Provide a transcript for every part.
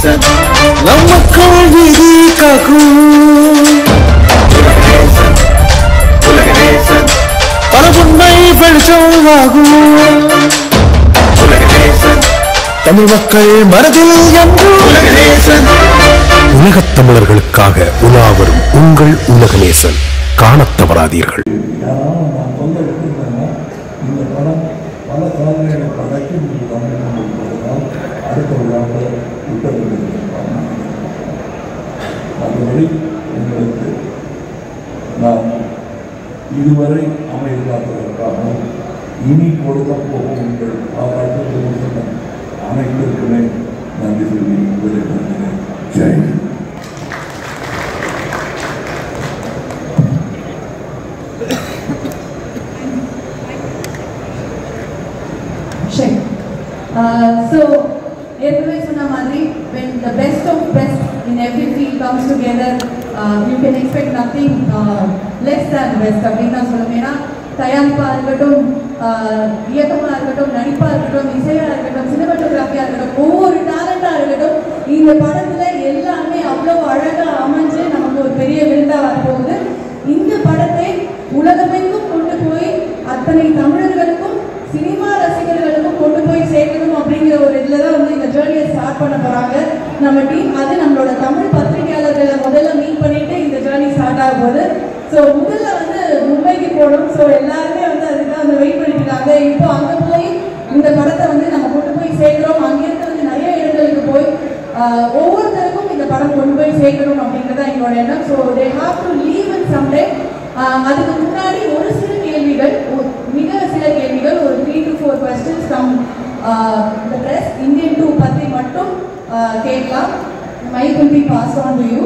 உலகநேசன் நமக்கள் விதி காக்கும் உலகநேசன் உலகநேசன் பல உண்மை வெளிச்சம் ஆகும் உலகநேசன் தமிழ் மக்கள் மனதில் என்று உலகநேசன் உலகத் தமிழர்களுக்காக உலாவரும் உங்கள் உலகநேசன் காணத் தவறாதீர்கள். இந்த படம் பல தலைமைகளை பழக்கி தமிழ் அடுத்த விழாவை விட்டதிருக்கிறார். அதுவரை உங்களுக்கு நாம் இதுவரை அமைதிக்காத்ததற்காகவும் இனி கொடுக்க போகும் உங்கள் பாராட்டு அனைத்திற்குமே நன்றி சொல்லி விடைபெறுகிறேன். ஜெய். So, everywhere சொன்ன மாதிரி when the best of best in every field comes together, you can expect nothing less than best. அப்படின்னு நான் சொல்லுவேன். ஏன்னா தயாரிப்பாக இருக்கட்டும், இயக்கமாக இருக்கட்டும், நடிப்பாக இருக்கட்டும், இசையாக இருக்கட்டும், சினிமாட்டோகிராஃபியாக இருக்கட்டும், ஒவ்வொரு டேலண்டாக இருக்கட்டும், இந்த படத்தில் எல்லாமே அவ்வளோ அழகாக அமைஞ்சு நமக்கு ஒரு பெரிய விருந்தாக வரப்போகுது. இந்த படத்தை உலகமெங்கும் கொண்டு போய் அத்தனை தமிழர்களுக்கும் சினிமா ரசிகர்களுக்கும் கொண்டு போய் சேர்க்கணும் அப்படிங்கிற ஒரு இதில் தான் வந்து இந்த ஜேர்னியை ஸ்டார்ட் பண்ண போகிறாங்க நம்ம டீம். அது நம்மளோட தமிழ் பத்திரிகையாளர்களை முதல்ல மீட் பண்ணிட்டு இந்த ஜேர்னி ஸ்டார்ட் ஆகும் போது ஸோ முதல்ல வந்து மும்பைக்கு போகணும். ஸோ எல்லாருமே வந்து அதுக்காக வந்து வெயிட் பண்ணிட்டு இருக்காங்க. இப்போ அங்கே போய் இந்த படத்தை வந்து நம்ம கொண்டு போய் சேர்க்கிறோம். அங்கேருந்து வந்து நிறைய இடங்களுக்கு போய் ஒவ்வொருத்தருக்கும் இந்த படம் கொண்டு போய் சேர்க்கணும் அப்படிங்கிறதா எங்களோட எண்ணம். So they have to leave in some day. அதுக்கு முன்னாடி ஒரு சில கேள்விகள், மிக சில கேள்விகள், ஒரு 3 to 4 questions from the press, Indian 2 பற்றி மட்டும் கேட்கலாம். Mic will be passed on to you.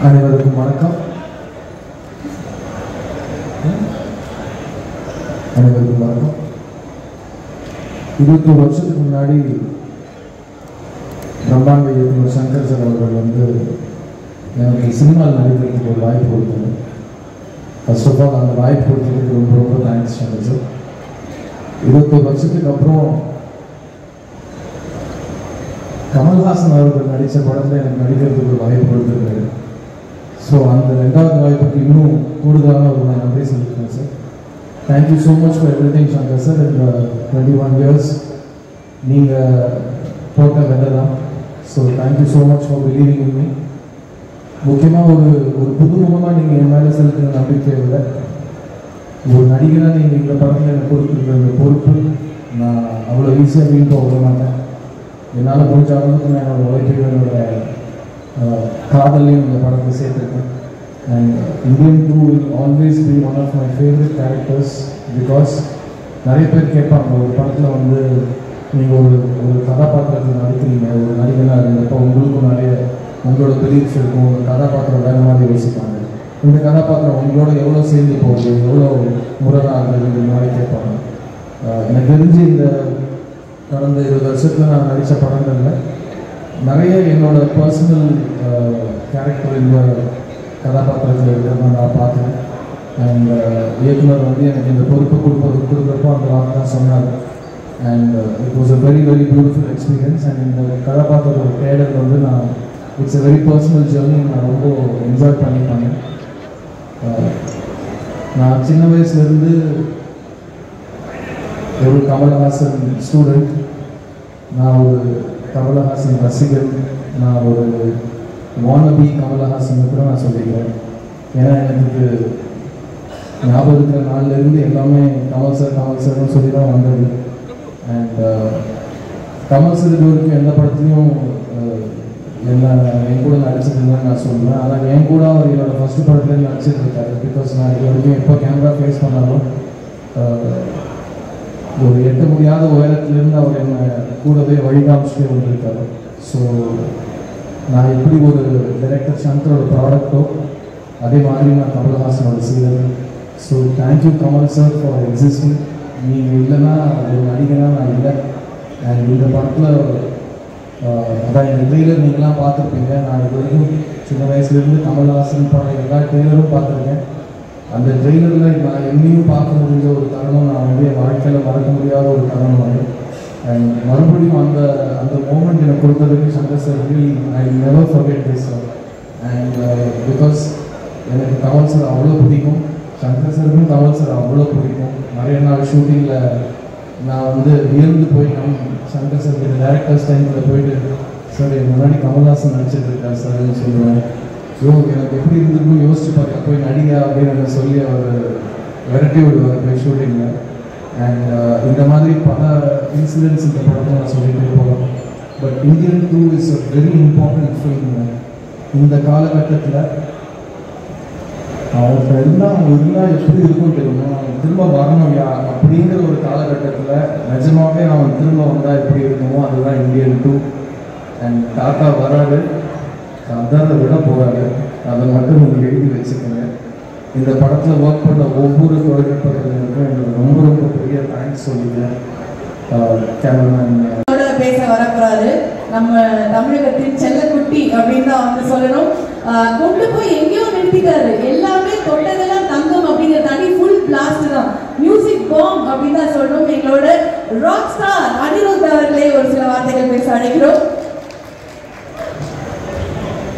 அனைவருக்கும் வணக்கம். அனைவருக்கும் வணக்கம். 21 வருஷத்துக்கு முன்னாடி பிரம்மாண்ட இயக்குனர் சங்கர் சார் அவர்கள் வந்து எனக்கு சினிமாவில் நடிக்கிறதுக்கு ஒரு வாய்ப்பு கொடுத்தாங்க. ஃபர்ஸ்ட் ஆஃப் ஆல் அந்த வாய்ப்பு கொடுத்ததுக்கு ரொம்ப ரொம்ப தேங்க்ஸ் சங்கர் சார். 21 வருஷத்துக்கு அப்புறம் கமல்ஹாசன் அவர்கள் நடித்த படத்தில் எனக்கு நடிக்கிறதுக்கு ஒரு வாய்ப்பு கொடுத்துருக்காரு. ஸோ அந்த ரெண்டாவது வாய்ப்புக்கு இன்னும் கூடுதலான ஒரு நன்றி சொல்லியிருக்கேன் sir. Thank you so much for everything Shankar sir. இந்த 21 இயர்ஸ் நீங்கள் போட்ட வெதை தான். So thank you so much for believing in me. முக்கியமாக ஒரு புதுமுகமாக நீங்கள் என் மேலே செலுத்தின நம்பிக்கையை விட ஒரு நடிகராக நீங்கள் இந்த படத்தில் எனக்கு கொடுத்துருக்கிற அந்த பொறுப்பு நான் அவ்வளோ ஈஸியாக வீண் போக மாட்டேன். என்னால் முடிஞ்ச அளவுக்கு நான் என்னோடய உழைப்பையும் என்னோட காதலையும் இந்த படத்தை சேர்த்துருக்கேன். And Indian 2 will always be one of my favorite characters because நிறைய பேர் கேட்பாங்க, ஒரு படத்தில் வந்து நீங்கள் ஒரு கதாபாத்திரத்தில் நடிக்கிறீங்க, ஒரு நடிகனாக இருந்தப்போ உங்களுக்கும் நிறைய உங்களோட பிலீஃப்ஸ் இருக்கும், ஒரு கதாபாத்திரம் வேறு மாதிரி யோசிப்பாங்க. இந்த கதாபாத்திரம் உங்களோட எவ்வளோ சேர்ந்து போகுது, எவ்வளோ முரணாகுது, இந்த மாதிரி கேட்பாங்க. எனக்கு தெரிஞ்சு இந்த கடந்த 20 வருஷத்தில் நான் நடித்த படங்களில் நிறைய என்னோட பர்சனல் கேரக்டர் இந்த கதாபாத்திரத்தில் இருக்கிறத நான் பார்த்தேன். அண்ட் இயக்குனர் வந்து எனக்கு இந்த பொறுப்பை கொடுக்குறப்போ அந்த வார்த்தை தான் சொன்னார். And it was a very very beautiful experience. And இந்த கதாபாத்திரத்தோட தேடல் வந்து நான் it's a very personal journey. நான் ரொம்ப என்ஜாய் பண்ணிப்பேன். நான் சின்ன வயசுலேருந்து ஒரு கமல்ஹாசன் ஸ்டூடெண்ட், நான் ஒரு கமல்ஹாசன் ரசிகர், நான் ஒரு வானபி கமல்ஹாசன் கூட நான் சொல்லிக்கிறேன். ஏன்னா எனக்கு ஞாபகம் இருக்கிற நாள்லேருந்து எல்லாமே கமல் சார்னு சொல்லி தான் வந்தது. அண்ட் கமல் சார் இது வரைக்கும் எந்த படத்துலையும் என் கூட நடிச்சதுன்னு நான் சொல்லுவேன். ஆனால் என் கூட அவர் என்னோட ஃபஸ்ட்டு படத்துலேருந்து நடிச்சிட்டு இருக்காரு. பிகாஸ் நான் இது வரைக்கும் எப்போ கேமரா ஃபேஸ் பண்ணாலும் ஒரு எட்ட முடியாத உயரத்திலிருந்து அவர் என்னை கூடவே வழிகாமிச்சுட்டே வந்திருக்காரு. ஸோ நான் எப்படி ஒரு டைரக்டர் சங்கரோட ப்ராடக்ட்டோ அதே மாதிரி நான் கமல்ஹாசனோட serial. So thank you Kamal sir for existing. நீங்கள் இல்லைன்னா ஒரு நடிகனாக நான் இல்லை. அண்ட் இந்த படத்தில் அதான் இந்த ட்ரெய்லர் நீங்களாம் பார்த்துருப்பீங்க. நான் இது வரைக்கும் சின்ன வயசுலேருந்து கமல்ஹாசன் படம் எல்லா ட்ரெய்லரும் பார்த்துருக்கேன். அந்த ட்ரெய்லரில் நான் என்னையும் பார்க்க முடிஞ்ச ஒரு தருணம், நான் வந்து என் வாழ்க்கையில் மறக்க முடியாத ஒரு தருணம் அது. அண்ட் மறுபடியும் அந்த மூமெண்ட் எனக்கு கொடுத்ததுக்கு Shankar sir really I never forget this sir. And because எனக்கு கமல் சார் அவ்வளோ பிடிக்கும், சங்கர் சாருக்கும் கமல் சார் அவ்வளோ பிடிக்கும். நிறைய நாள் ஷூட்டிங்கில் நான் வந்து வியந்து போய் சங்கர் சார் கிட்ட டேரக்டர்ஸ் டைமில் போயிட்டு சார் என் முன்னாடி கமல்ஹாசன் நடிச்சிட்டு இருக்கார் சார்னு சொல்லுவேன். எனக்கு எப்படி இருந்திருக்கும் யோசிச்சு பார்க்க போய் நடிகா அப்படின்னு சொல்லி அவர் விரட்டி விடுவார் போய் ஷூட்டிங்கில். அண்ட் இந்த மாதிரி பல இன்சிடென்ட்ஸ் இந்த படத்தை நான் சொல்லிகிட்டே போகலாம். But Indian 2 is a very important film. இந்த காலகட்டத்தில் அவங்க எல்லாம் இருந்தால் எப்படி இருக்கும் தெரியுமா, அவன் திரும்ப வரணும் அப்படிங்கிற ஒரு காலகட்டத்தில் நிஜமாவே அவன் திரும்ப வந்தால் எப்படி இருக்குமோ அதுதான் இந்தியன் 2. அண்ட் தாத்தா வராது, கதரை விட போகிறாரு, அதை மட்டும் நீங்கள் எழுதி வச்சுக்கோங்க. இந்த படத்தில் ஒர்க் பண்ண ஒவ்வொரு தொழில்நுட்பத்தினருக்கும் எனக்கு ரொம்ப ரொம்ப பெரிய தேங்க்ஸ் சொல்லிக்கிறேன். கேமராமேன் பேச வரக்கூடாது, நம்ம தமிழகத்தின் செல்லக்குட்டி அப்படின்னு தான் வந்து சொல்லணும். கொண்டு போய் எங்கேயோ நிறுத்திட்டாரு, எல்லாமே தொட்டதெல்லாம் தங்கம் அப்படிங்கிற தாண்டி ஃபுல் பிளாஸ்ட் தான், மியூசிக் பாம் அப்படின்னு தான் சொல்லணும். எங்களோட ராக் ஸ்டார் அனிருத் அவர்களே ஒரு சில வார்த்தைகள் பேச அழைக்கிறோம்.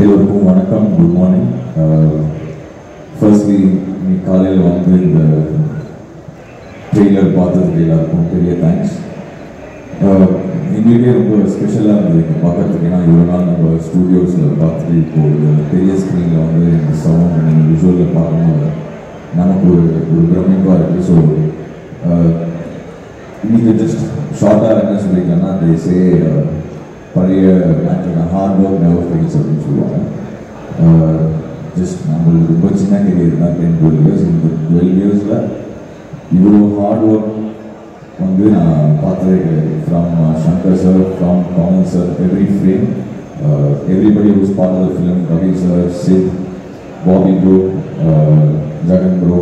எல்லோருக்கும் வணக்கம், குட் மார்னிங். ஃபர்ஸ்ட்லி நீ காலையில் வந்து இந்த ட்ரெய்லர் பார்த்ததுக்கு எல்லாருக்கும் பெரிய தேங்க்ஸ். எங்களுக்கே ரொம்ப ஸ்பெஷலாக இருந்தது இங்கே பார்க்கறதுக்கு. ஏன்னா இவ்வளோ நாள் நம்ம ஸ்டூடியோஸில் பார்த்துட்டு இப்போ ஒரு பெரிய ஸ்க்ரீனில் வந்து இந்த சவுண்ட் நீங்கள் விஷுவலில் பார்க்கும்போது நமக்கு ஒரு பிரமிப்பாக இருக்குது. ஸோ இன்றைக்கி ஜஸ்ட் ஷார்ட்டாக என்ன சொல்லிக்கலாம்னா தேசே பழைய ஹார்ட் ஒர்க் நெவர் ஃபெயில்ஸ் அப்படின்னு சொல்லுவாங்க. ஜஸ்ட் நம்மளுக்கு ரொம்ப சின்ன கெரியர் தான் 10-12 இயர்ஸ். இந்த 12 இயர்ஸில் இவ்வளோ ஹார்ட் ஒர்க் வந்து நான் பார்த்ததே கிடையாது. From Shankar sir, from Kamal sir, every frame, everybody whose part of the film, Ravi sir, Sid, Bobby bro, Jagan bro,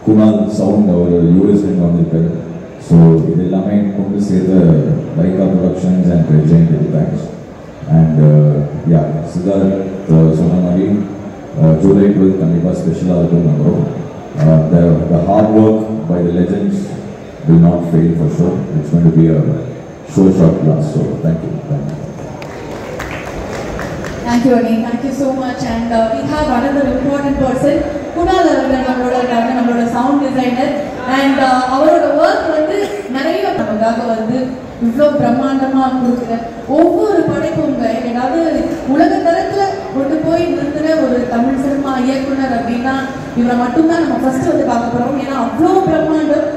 Kunal sound அவர் யூஎஸ்லேருந்து வந்திருக்காரு. ஸோ இது எல்லாமே கொண்டு சேர்த்த Lyca productions and again very thanks. And yeah Siddharth சொன்ன மாதிரி ஜூலை 12 கண்டிப்பாக ஸ்பெஷலாக இருக்கும்னு நம்புகிறோம். The hard work by the legends will not fail for sure. It's going to be a show shot class. So thank you. Thank you Ani, thank you so much. And we have another important person, Kunal அவர்கள் நம்மளோட sound designer. And அவரோட work வந்து நிறைய நமக்காக வந்து இவ்வளோ பிரம்மாண்டமாக கொடுக்குற ஒவ்வொரு படைப்புங்க ஏதாவது உலக தரத்தில் கொண்டு போய் நிறுத்தின ஒரு தமிழ் சினிமா இயக்குனர் அப்படின்னா இவரை மட்டும்தான் நம்ம ஃபர்ஸ்ட் வந்து பார்க்க போகிறோம். ஏன்னா அவ்வளோ பிரம்மாண்டம்,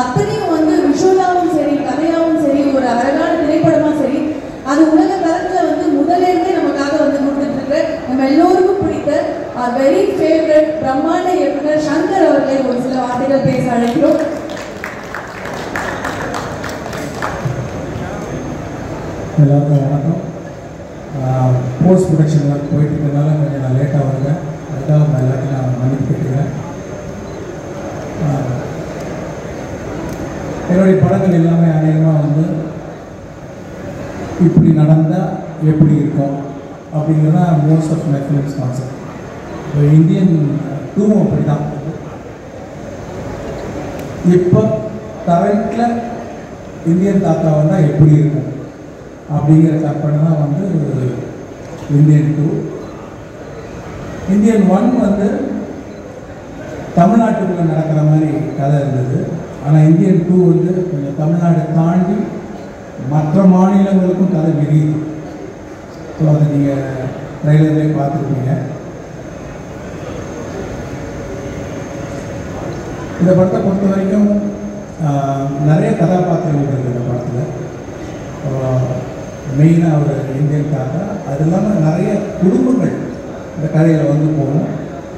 அத்தனையும் வந்து விஷுவலாகவும் சரி, கதையாகவும் சரி, ஒரு அழகான திரைப்படமாக சரி, அது உலக தரத்தில் வந்து முதலேருந்தே நமக்காக வந்து கொடுத்துட்டு இருக்க நம்ம எல்லோருக்கும் பிடித்த வெரி ஃபேவரட் பிரம்மாண்ட இயக்குனர் சங்கர் அவர்களை ஒரு சில வார்த்தைகள் பேச அழைக்கிறோம். எல்லாருக்கும் வணக்கம். போஸ்ட் ப்ரொடக்ஷன் ஒர்க் போயிட்டு இருக்கிறதுனால கொஞ்சம் நான் லேட்டாக வருவேன். அதுக்காக நான் எல்லாத்தையும் நான் மன்னிப்பு கேட்டுக்கிறேன். என்னுடைய படங்கள் எல்லாமே அநேகமாக வந்து இப்படி நடந்தால் எப்படி இருக்கும் அப்படிங்கிறதா most of my films concept. Indian 2 அப்படி தான். இப்போ கரண்ட்டில் இந்தியன் தாத்தா வந்தால் எப்படி இருக்கும் அப்படிங்கிற கற்பனை தான் வந்து இந்தியன் 2. இந்தியன் 1 வந்து தமிழ்நாட்டுக்குள்ளே நடக்கிற மாதிரி கதை இருந்தது. ஆனால் இந்தியன் 2 வந்து கொஞ்சம் தமிழ்நாடு தாண்டி மற்ற மாநிலங்களுக்கும் கதை விரியுது. ஸோ அதை நீங்கள் ட்ரெய்லர்லேயே பார்த்துருப்பீங்க. இந்த படத்தை பொறுத்த வரைக்கும் நிறைய கதாபாத்திரங்கள் இருக்குது இந்த படத்தில். மெயினாக ஒரு இந்தியன் தாத்தா, அது இல்லாமல் நிறைய குடும்பங்கள் இந்த கதையில் வந்து போகும்.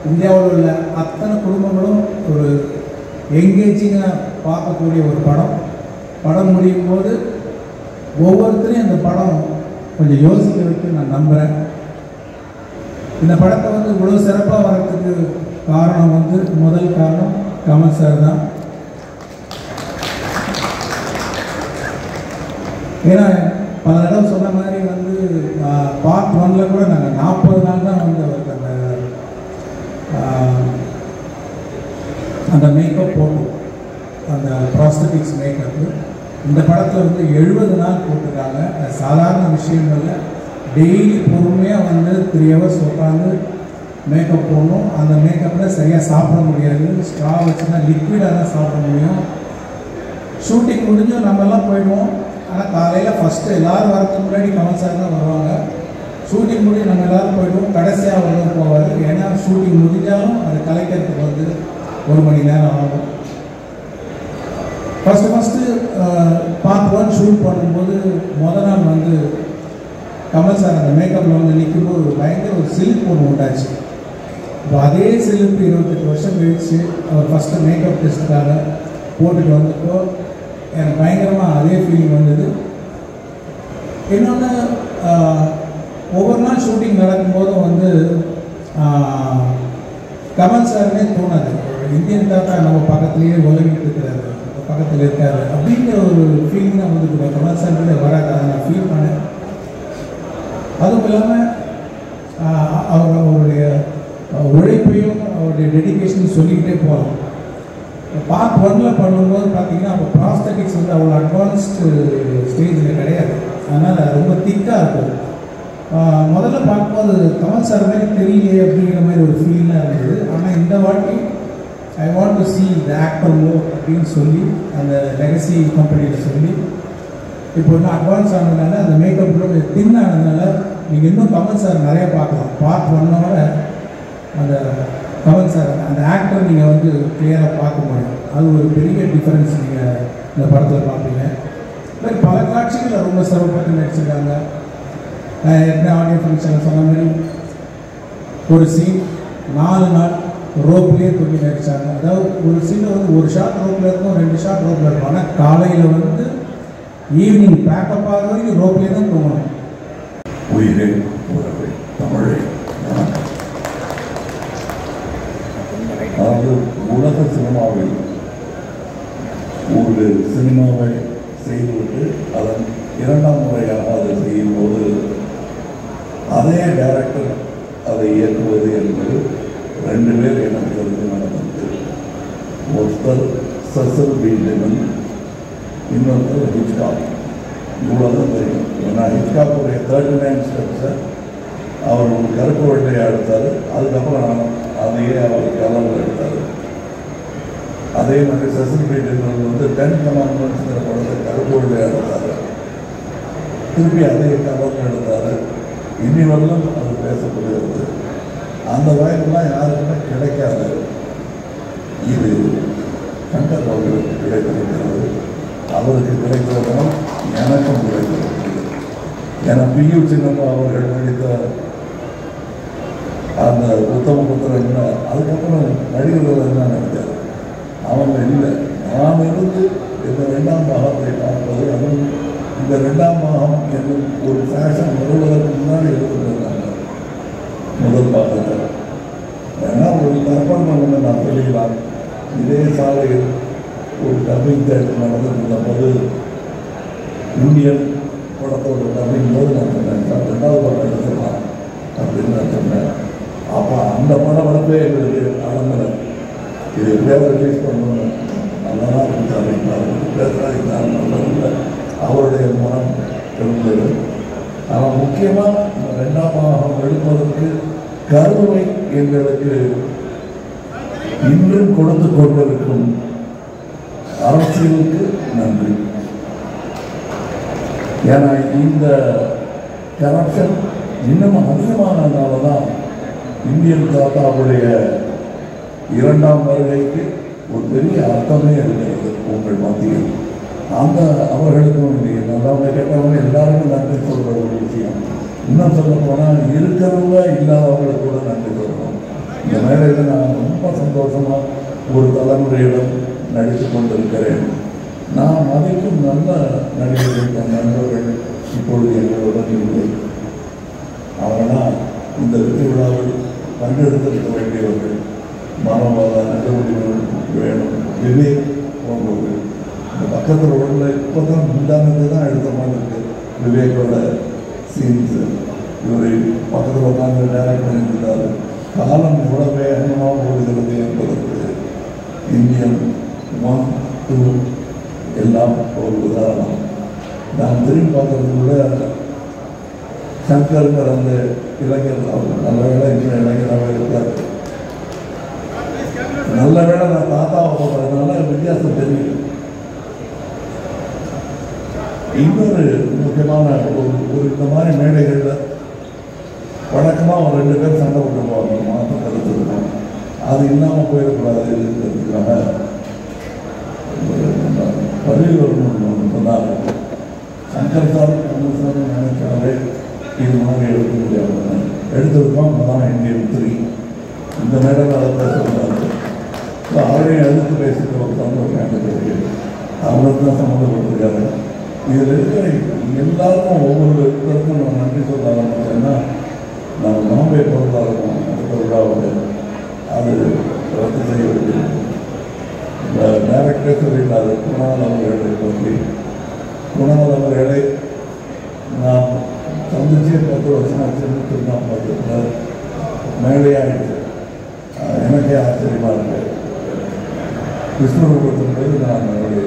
இந்தியாவில் உள்ள அத்தனை குடும்பங்களும் ஒரு எங்கேஜிங்காக பார்க்கக்கூடிய ஒரு படம். படம் முடியும் போது ஒவ்வொருத்தரையும் அந்த படம் கொஞ்சம் யோசிக்க வைக்க நான் நம்புகிறேன். இந்த படத்தை வந்து இவ்வளோ சிறப்பாக வர்றதுக்கு காரணம் வந்து முதல் காரணம் கமல் சார் தான். ஏன்னா பல தடவை சொன்ன மாதிரி வந்து பார்ட் 1ல் கூட நாங்கள் 40 நாள் தான் வந்து அவருக்கு அந்த மேக்கப் போட்டோம், அந்த ப்ராஸ்தட்டிக்ஸ் மேக்கப்பு. இந்த படத்தில் வந்து 70 நாள் போட்டிருக்காங்க. அது சாதாரண விஷயம் இல்லை. டெய்லி பொறுமையாக வந்து 3 hours உட்காந்து மேக்கப் போடணும். அந்த மேக்கப்பில் சரியாக சாப்பிட முடியாது, ஸ்ட்ரா வச்சு தான் லிக்விடாக தான் சாப்பிட முடியும். ஷூட்டிங் முடிஞ்சும் நம்மெல்லாம் போயிடுவோம். ஆனால் காலையில் ஃபஸ்ட்டு எல்லோரும் வரதுக்கு முன்னாடி கமல் சார் தான் வருவாங்க. ஷூட்டிங் முடிஞ்சு நம்ம எல்லோரும் போயிடுவோம். கடைசியாக வந்து போவார். ஏன்னா ஷூட்டிங் முடிஞ்சாலும் அது கலைக்கிறதுக்கு வந்து 1 மணி நேரம் ஆகும். ஃபஸ்ட்டு பார்ட் 1 ஷூட் பண்ணும்போது முதல் நாள் வந்து கமல் சார் அந்த மேக்கப்பில் வந்து நிற்கும்போது பயங்கர ஒரு சிலிப்பு ஒன்று உண்டாச்சு. இப்போ அதே சிலிப்பு 28 வருஷம் கழிச்சு அவர் ஃபஸ்ட்டு மேக்கப் டெஸ்ட்டுக்காக போட்டுட்டு வந்தப்போ எனக்கு பயங்கரமாக அதே ஃபீலிங் வந்தது. இன்னொன்று ஒவ்வொரு நாள் ஷூட்டிங் நடக்கும்போதும் வந்து கமல் சாருன்னே தோணாது. இந்தியன் தாத்தா நம்ம பக்கத்துலேயே உலகிட்டு இருக்கிறாரு, பக்கத்தில் இருக்காரு அப்படிங்கிற ஒரு ஃபீலிங் தான் வந்து கமல் சார்ன்றதே வராது. அதை நான் ஃபீல் பண்ணேன். அதுவும் இல்லாமல் அவருடைய உழைப்பையும் அவருடைய டெடிக்கேஷன் சொல்லிக்கிட்டே போகலாம். பார்ட் 1ல் பண்ணும்போது பார்த்தீங்கன்னா அப்போ ப்ராஸ்தட்டிக்ஸ் வந்து அவ்வளோ அட்வான்ஸ்டு ஸ்டேஜில் கிடையாது. அதனால் ரொம்ப திக்காக இருக்கும். முதல்ல பார்க்கும்போது கமல் சார் மாதிரி தெரியலையே அப்படிங்கிற மாதிரி ஒரு ஃபீலாக இருந்தது. ஆனால் இந்த வாட்டி I want to see the actor மோர் அப்படின்னு சொல்லி அந்த லெகசி கம்பெனியில் சொல்லி இப்போ இன்னும் அட்வான்ஸ் ஆனதுனால அந்த மேக்கப் கொஞ்சம் தின் ஆனதுனால நீங்கள் இன்னும் கமல் சார் நிறைய பார்க்கலாம். பார்ட் 1ஓட அந்த கமல் சார் அந்த ஆக்டர் நீங்கள் வந்து கிளியராக பார்க்க முடியும். அது ஒரு பெரிய டிஃப்ரென்ஸ் நீங்கள் இந்த படத்தில் பார்ப்பீங்க. மாதிரி பல காட்சிகள் ரொம்ப சிறப்பாக நடிச்சிருக்காங்க. என்ன ஆடியோ ஃபங்க்ஷனில் சொன்ன மாதிரி ஒரு சீன் 4 நாள் ரோப்லேயே தூக்கி நடித்தாங்க. அதாவது ஒரு சீனில் வந்து ஒரு ஷாட் ரோப்பில் இருக்கும், 2 ஷாட் ரோப்பில் இருக்கும். ஆனால் காலையில் வந்து ஈவினிங் பேக்கப் ஆகிற வரைக்கும் ரோப்லேயே தான் தூங்கணும். உயிரே உறவே தமிழே. அதாவது உலக சினிமாவில் ஒரு சினிமாவை செய்துவிட்டு அதன் 2ஆம் முறையாக அதை செய்யும்போது அதே டைரக்டர் அதை இயக்குவது என்பது 2 பேர் எனக்கு தெரிந்து நடந்தது. ஒருத்தர் செசில் பி லெமன், இன்னொருத்தர் ஹிச்காக். இவ்வளோதான் தெரியும். ஏன்னா ஹிச்காக்குடைய 39 ஸ்டெப்ஸை அவர் ஒரு கருப்பு வெள்ளையை எடுத்தார். அதுக்கப்புறம் அதையே அவர் கலரில் எடுத்தார். அதே மாதிரி செசில் பி லெமன் வந்து 10 கமாண்ட்மெண்ட்ஸ்ங்கிற படத்தை கருப்பு வெள்ளையை எடுத்தார். திருப்பி அதே கலரில் எடுத்தார். இனி வரலும் அது பேசப்படுகிறது. அந்த வாய்ப்பெல்லாம் யாருக்குமே கிடைக்காது. இது சங்கர் அவர்களுக்கு கிடைத்திருக்கிறது. அவருக்கு கிடைத்ததும் எனக்கும் கிடைத்திருக்கிறது. ஏன்னா பி.யு. சின்னப்பா அவர்கள் நடித்த அந்த உத்தமபுத்திரன் அதுக்கப்புறம் நடிகர்கள் என்ன நினைச்சார் அவங்க இல்லை. நான் இருந்து இந்த 2ஆம் பாகத்தை பார்ப்பது, அதுவும் இந்த 2ஆம் பாகம் என்னும் ஒரு ஃபேஷன் வருவதற்கு முன்னாடி இருந்திருந்தாங்க முதல் பாகத்தில். ஏன்னா ஒரு தர்ப்பணம் ஒன்று நான் சொல்லிக்கலாம். இதே சாலையில் ஒரு டப்பிங் தேட்டர் நடந்துருந்த போது இந்தியன் படத்தோட டப்பிங் போது நான் சொன்னேன், 2வது படம் எடுத்துக்கலாம் அப்படின்னு நான் சொன்னேன். அப்போ அந்த படம் வளர்ப்பே எங்களுக்கு நடந்தலை. இது எப்படியாவது ரிலீஸ் பண்ணணும், நல்லா தான் இருந்துச்சு பேசுகிறாங்க, நல்லதில்லை. அவருடைய மனம் இருந்தது. ஆனால் முக்கியமாக இந்த 2ஆம் பாகம் எடுப்பதற்கு கருவை எங்களுக்கு இன்றும் கொடுத்து கொண்டிருக்கும் அரசியலுக்கு நன்றி. ஏன்னா இந்த கரப்ஷன் இன்னும் அதிகமானதுனால தான் இந்தியன் தாத்தாவுடைய 2ஆம் வருகைக்கு ஒரு பெரிய அர்த்தமே இருக்கிறது உங்கள் மத்தியில். அந்த அவர்களுக்கும் நல்லவங்க கேட்டவங்க எல்லாருக்கும் நன்றி சொல்கிற ஒரு விஷயம். இன்னும் சொல்ல போனால் இருக்கிறவங்க இல்லாதவங்களுக்கு கூட நன்றி சொல்லணும். இந்த மேடையில் நான் ரொம்ப சந்தோஷமாக ஒரு தலைமுறையிடம் நடித்து கொண்டிருக்கிறேன். நான் மதிக்கும் நல்ல நடிகர்கள், நண்பர்கள் இப்பொழுது எங்களுடன் இல்லை. அவர்களால் இந்த வெற்றி விழாவில் பங்கெடுத்திருக்க வேண்டியவர்கள் மனவாத நடவடிக்கைகள் வேணும், விவேக் போன்றவர்கள். இந்த பக்கத்தில் உள்ள இப்போ தான் முந்தானத்தை தான் எடுத்த மாதிரி இருக்கு விவேக்கோட சீன்ஸ். இவர் பக்கத்தில் உட்காந்து டைரக்ட் பண்ணியிருந்தார். காலம் எவ்வளோ வேகமாக ஓடுகிறது என்பதற்கு இந்தியன் 1, 2 எல்லாம் ஒரு உதாரணம். நான் திரும்பி பார்க்கறதுக்குள்ள சங்கருங்கிற அந்த இளைஞர் நல்ல வேலை இன்னும் இளைஞராக இருக்கார். நல்ல வேலை நான் தாத்தாவை போடுறதுனால வித்தியாசம் தெரியும். இன்னொரு முக்கியமான ஒரு இந்த மாதிரி மேடைகளில் வழக்கமாக ஒரு 2 பேர் சண்டை போட்டு போவாங்க, மாற்றம் கருத்து இருக்கும். அது இல்லாமல் போயிடக்கூடாதுங்கிறதுக்காக பள்ளியில் ஒன்று சொன்னார். சங்கர் சார் சார் நினைச்சாலே இது மாதிரி எடுக்க முடியாது. எடுத்திருக்கோம் தான் இந்தியன் 3 இந்த மேடையில் அதை பேச சொன்னார். அவரையும் எடுத்து பேசிட்டு ஒரு சந்தோஷம் எனக்கு அவங்களுக்கு தான் சம்மந்தப்பட்டிருக்காரு. இதில் இருக்கிற எல்லாருக்கும் ஒவ்வொரு இடத்துக்கும் நம்ம நன்றி சொல்ல ஆரம்பிச்சோன்னா நம்ம பாம்பே பொருளாதாரம் அடுத்த விழாவில் அது ரத்து செய்ய வேண்டியது. இந்த டைரக்டே சொல்லியிருந்தாரு குணால் அவர்களை பற்றி. குணால் அவர்களை நான் சந்திச்சே 10 வருஷம் ஆச்சுன்னு திருநாள் பார்த்துருந்தார். மேலேயாகிடுச்சு. எனக்கே ஆச்சரியமாக இருக்கு. விஷ்ணுரூபத்தின்போது நான் அவருடைய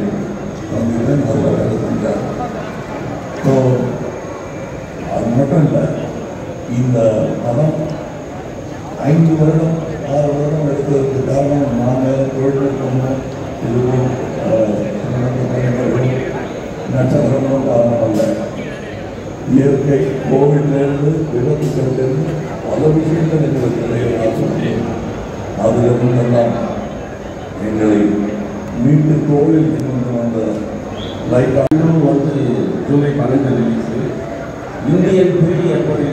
சந்தித்தேன், நல்ல வேலை செஞ்சார். ஸோ அது மட்டும் இல்லை, இந்த படம் 5 வருடம் 6 வருடம் எடுத்ததுக்கு காரணம் நாங்கள் தொழில்நுட்பமும் இதுவும் நட்சத்திரங்களும் காரணம் அல்ல. இயற்கை கோவிட்லேருந்து விபத்துகளிலிருந்து பல விஷயங்கள் எங்களுக்கு இடையே அதிலிருந்தெல்லாம் எங்களை மீட்டு தோளில் கொண்டு வந்த லைக் வந்து ஜூலை 15 ரிலீஸு. இந்தியன் 3 எப்படி